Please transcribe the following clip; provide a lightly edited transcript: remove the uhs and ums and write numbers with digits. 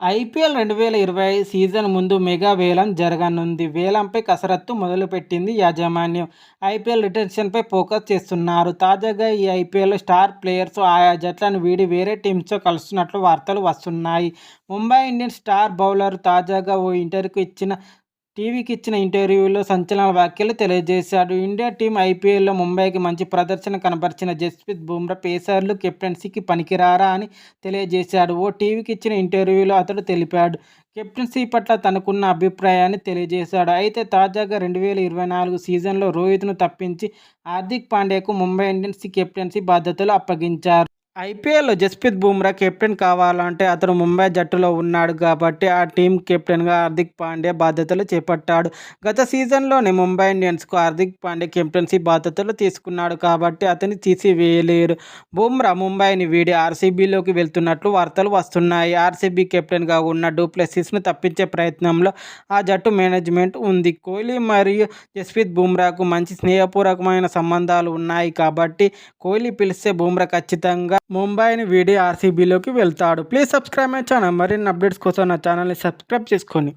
IPL 2025 season ముందు mega వేలం జరగనుంది. వేలంపై కసరత్తు మొదలుపెట్టింది యాజమాన్యం. ఐపీఎల్ రిటెన్షన్పై ఫోకస్ చేస్తున్నారు. తాజాగా ఈ ఐపీఎల్ స్టార్ ప్లేయర్స్ ఆయా జట్లను వీడి వేరే టీమ్స్తో కలుస్తున్నట్లు వార్తలు వస్తున్నాయి. ముంబై ఇండియన్స్ స్టార్ బౌలర్ తాజాగా ఓ టీవీకి ఇచ్చిన ఇంటర్వ్యూలో సంచలన వ్యాఖ్యలు తెలియజేశాడు. ఇండియా టీం ఐపీఎల్లో ముంబైకి మంచి ప్రదర్శన కనబరిచిన జస్ప్రీత్ బుమ్రా పేసర్లు కెప్టెన్సీకి పనికిరారా అని తెలియజేశాడు. ఓ టీవీకి ఇచ్చిన ఇంటర్వ్యూలో అతడు తెలిపాడు. కెప్టెన్సీ పట్ల తనకున్న అభిప్రాయాన్ని తెలియజేశాడు. అయితే తాజాగా 2024 సీజన్లో రోహిత్ను తప్పించి హార్దిక్ పాండ్యాకు ముంబై ఇండియన్స్ కెప్టెన్సీ బాధ్యతలు అప్పగించారు. ఐపీఎల్లో జస్ప్రీత్ బుమ్రా కెప్టెన్ కావాలంటే అతడు ముంబై జట్టులో ఉన్నాడు కాబట్టి ఆ టీం కెప్టెన్గా హార్దిక్ పాండ్యా బాధ్యతలు చేపట్టాడు. గత సీజన్లోనే ముంబై ఇండియన్స్కు హార్దిక్ పాండ్యా కెప్టెన్సీ బాధ్యతలు తీసుకున్నాడు కాబట్టి అతన్ని తీసివేయలేరు. బుమ్రా ముంబైని వీడి ఆర్సీబీలోకి వెళ్తున్నట్లు వార్తలు వస్తున్నాయి. ఆర్సీబీ కెప్టెన్గా ఉన్న డూప్లెసిస్ను తప్పించే ప్రయత్నంలో ఆ జట్టు మేనేజ్మెంట్ ఉంది. కోహ్లీ మరియు జస్ప్రీత్ బుమ్రాకు మంచి స్నేహపూర్వకమైన సంబంధాలు ఉన్నాయి కాబట్టి కోహ్లీ పిలిస్తే బుమ్రా ఖచ్చితంగా ముంబైని వీడి ఆర్సీబీలోకి వెళ్తాడు. Please subscribe my channel. మరిన్ని అప్డేట్స్ కోసం నా ఛానల్ని సబ్స్క్రైబ్ చేసుకోండి.